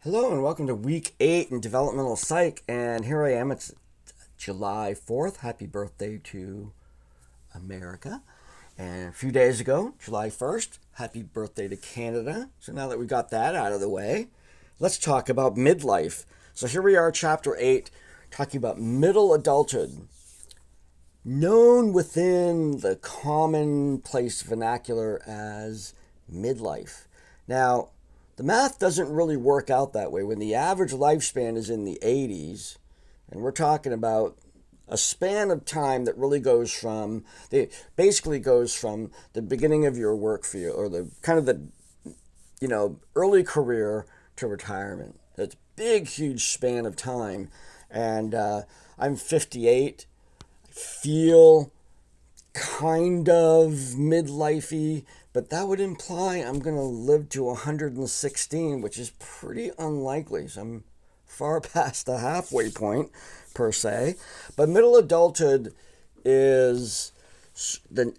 Hello and welcome to week 8 in developmental psych, and here I am. It's July 4th. Happy birthday to America. And a few days ago, July 1st, happy birthday to Canada. So now that we got that out of the way, let's talk about midlife. So here we are, chapter 8, talking about middle adulthood, known within the commonplace vernacular as midlife. Now, the math doesn't really work out that way. When the average lifespan is in the 80s, and we're talking about a span of time that really goes from, it basically goes from the beginning of your work field, or the kind of the, early career to retirement. It's a big, huge span of time. And I'm 58. I feel kind of midlifey, but that would imply I'm going to live to 116, which is pretty unlikely. So I'm far past the halfway point, per se. But middle adulthood is,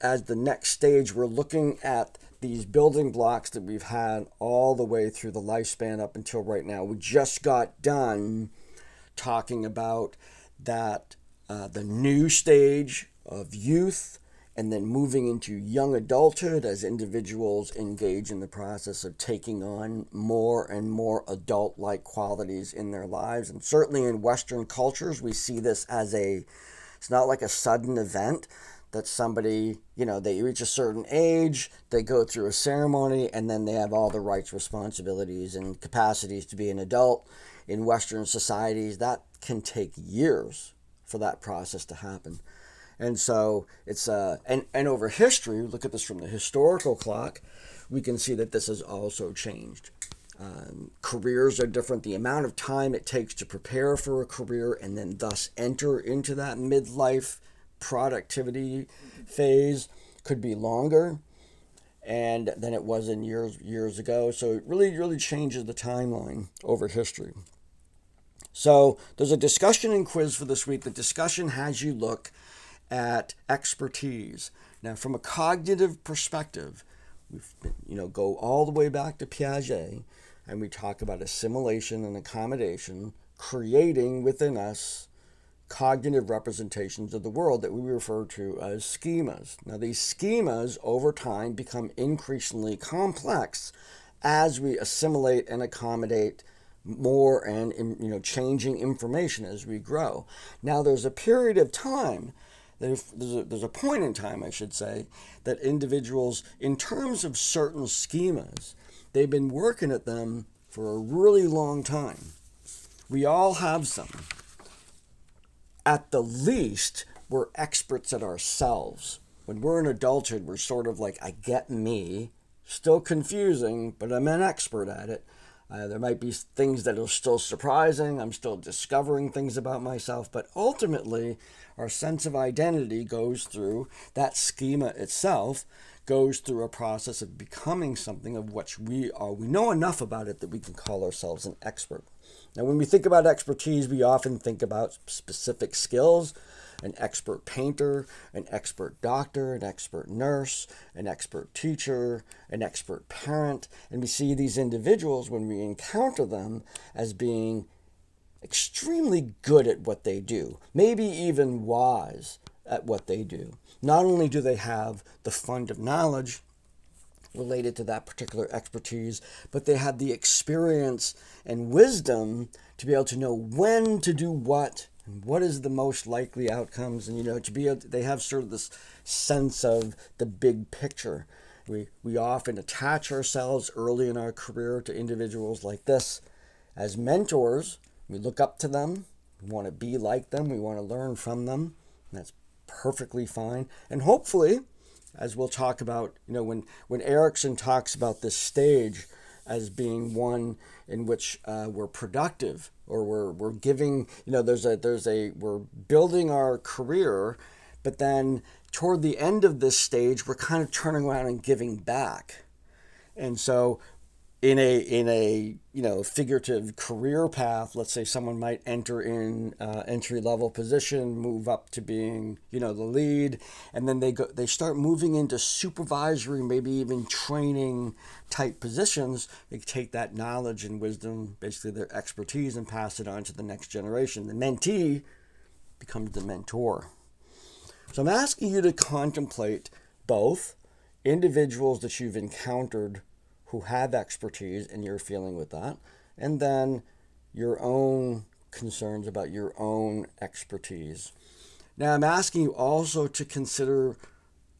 as the next stage, we're looking at these building blocks that we've had all the way through the lifespan up until right now. We just got done talking about that the new stage of youth, and then moving into young adulthood as individuals engage in the process of taking on more and more adult-like qualities in their lives. And certainly in Western cultures, we see this as it's not like a sudden event that somebody, they reach a certain age, they go through a ceremony, and then they have all the rights, responsibilities, and capacities to be an adult. In Western societies, that can take years for that process to happen. And so it's and over history, look at this from the historical clock, we can see that this has also changed. Careers are different. The amount of time it takes to prepare for a career and then thus enter into that midlife productivity phase could be longer and than it was in years ago. So it really changes the timeline over history. So there's a discussion and quiz for this week. The discussion has you look at expertise. Now, from a cognitive perspective, go all the way back to Piaget, and we talk about assimilation and accommodation, creating within us cognitive representations of the world that we refer to as schemas. Now, these schemas over time become increasingly complex as we assimilate and accommodate more and changing information as we grow. Now, there's a period of time. There's a point in time, I should say, that individuals, in terms of certain schemas, they've been working at them for a really long time. We all have some. At the least, we're experts at ourselves. When we're in adulthood, we're sort of like, I get me. Still confusing, but I'm an expert at it. There might be things that are still surprising. I'm still discovering things about myself. But ultimately, our sense of identity goes through that schema itself, goes through a process of becoming something of which we are. We know enough about it that we can call ourselves an expert. Now, when we think about expertise, we often think about specific skills. An expert painter, an expert doctor, an expert nurse, an expert teacher, an expert parent. And we see these individuals, when we encounter them, as being extremely good at what they do, maybe even wise at what they do. Not only do they have the fund of knowledge related to that particular expertise, but they have the experience and wisdom to be able to know when to do what, and what is the most likely outcomes, and to be able they have sort of this sense of the big picture. We often attach ourselves early in our career to individuals like this as mentors. We look up to them, we want to be like them, we want to learn from them, and that's perfectly fine. And hopefully, as we'll talk about, when Erickson talks about this stage as being one in which we're productive, or we're giving, we're building our career, but then toward the end of this stage, we're kind of turning around and giving back. And so in a figurative career path. Let's say someone might enter in entry level position, move up to being the lead, and then they start moving into supervisory, maybe even training type positions. They take that knowledge and wisdom, basically their expertise, and pass it on to the next generation. The mentee becomes the mentor. So I'm asking you to contemplate both individuals that you've encountered who have expertise and you're feeling with that, and then your own concerns about your own expertise. Now, I'm asking you also to consider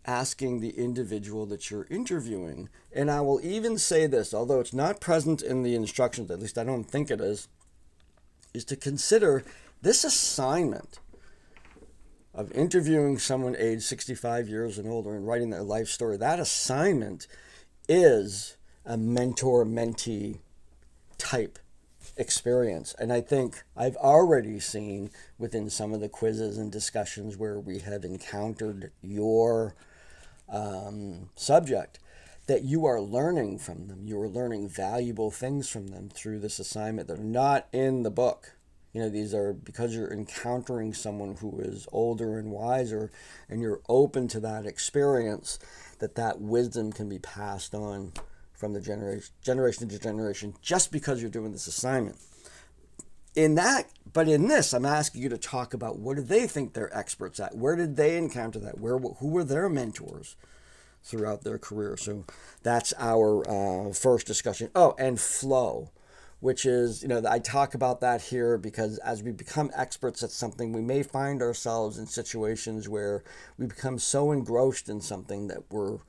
asking the individual that you're interviewing, and I will even say this, although it's not present in the instructions, at least I don't think it is to consider this assignment of interviewing someone aged 65 years and older and writing their life story. That assignment is a mentor-mentee type experience. And I think I've already seen within some of the quizzes and discussions where we have encountered your subject that you are learning from them. You are learning valuable things from them through this assignment that are not in the book. These are because you're encountering someone who is older and wiser, and you're open to that experience, that wisdom can be passed on from the generation to generation just because you're doing this assignment. But in this, I'm asking you to talk about what do they think they're experts at? Where did they encounter that? Who were their mentors throughout their career? So that's our first discussion. Oh, and flow, which is, I talk about that here because as we become experts at something, we may find ourselves in situations where we become so engrossed in something that we're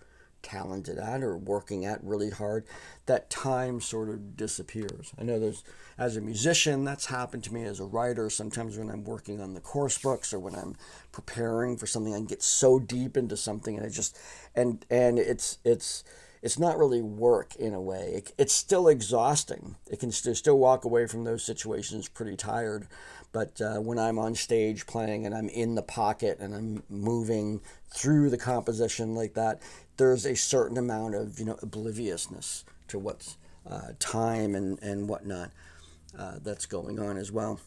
talented at or working at really hard that time sort of disappears. I know as a musician, that's happened to me. As a writer, sometimes when I'm working on the course books or when I'm preparing for something, I can get so deep into something and it's not really work in a way. It's still exhausting. It can still walk away from those situations pretty tired. But when I'm on stage playing and I'm in the pocket and I'm moving through the composition like that, there's a certain amount of obliviousness to what's time and whatnot that's going on as well.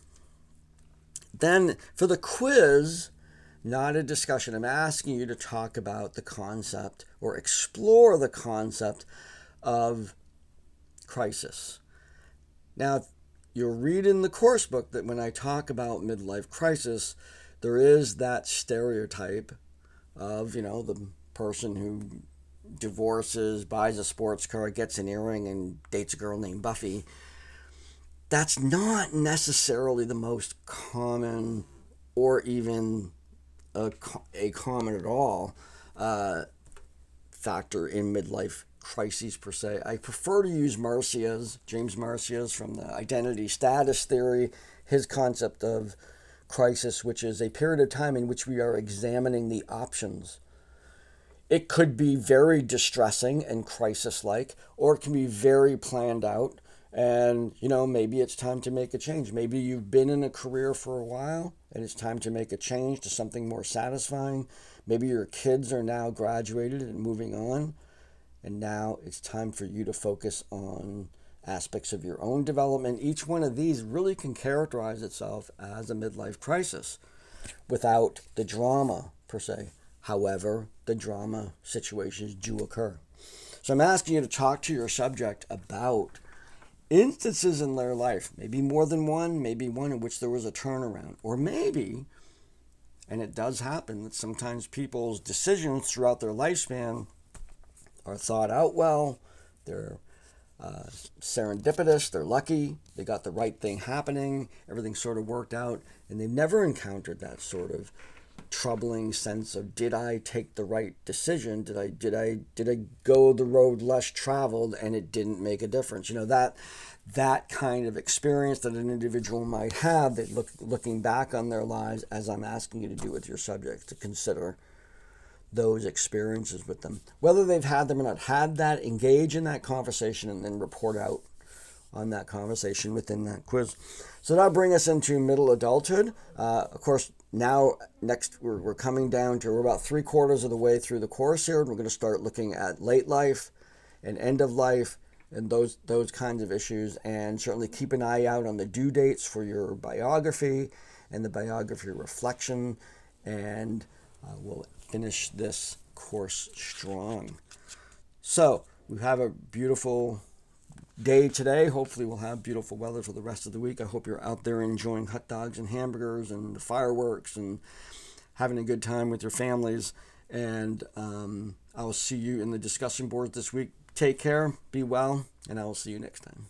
Then for the quiz, not a discussion. I'm asking you to talk about the concept or explore the concept of crisis. Now, you'll read in the course book that when I talk about midlife crisis, there is that stereotype of, the person who divorces, buys a sports car, gets an earring, and dates a girl named Buffy. That's not necessarily the most common or even a common at all factor in midlife crises per se. I prefer to use James Marcia's from the identity status theory, his concept of crisis, which is a period of time in which we are examining the options. It could be very distressing and crisis-like, or it can be very planned out. And, maybe it's time to make a change. Maybe you've been in a career for a while and it's time to make a change to something more satisfying. Maybe your kids are now graduated and moving on. And now it's time for you to focus on aspects of your own development. Each one of these really can characterize itself as a midlife crisis without the drama per se. However, the drama situations do occur. So I'm asking you to talk to your subject about instances in their life, maybe more than one, maybe one in which there was a turnaround, or maybe, and it does happen, that sometimes people's decisions throughout their lifespan are thought out well, they're serendipitous, they're lucky, they got the right thing happening, everything sort of worked out, and they've never encountered that sort of troubling sense of, did I take the right decision? Did I go the road less traveled and it didn't make a difference? That kind of experience that an individual might have, that looking back on their lives, as I'm asking you to do with your subjects, to consider those experiences with them. Whether they've had them or not, had that, engage in that conversation, and then report out on that conversation within that quiz. So that'll bring us into middle adulthood. Of course, now next we're coming down to, we're about 3/4 of the way through the course here, and we're going to start looking at late life and end of life and those kinds of issues. And certainly keep an eye out on the due dates for your biography and the biography reflection. And we'll finish this course strong. So we have a beautiful day today. Hopefully we'll have beautiful weather for the rest of the week. I hope you're out there enjoying hot dogs and hamburgers and the fireworks and having a good time with your families. And I will see you in the discussion boards this week. Take care, be well, and I will see you next time.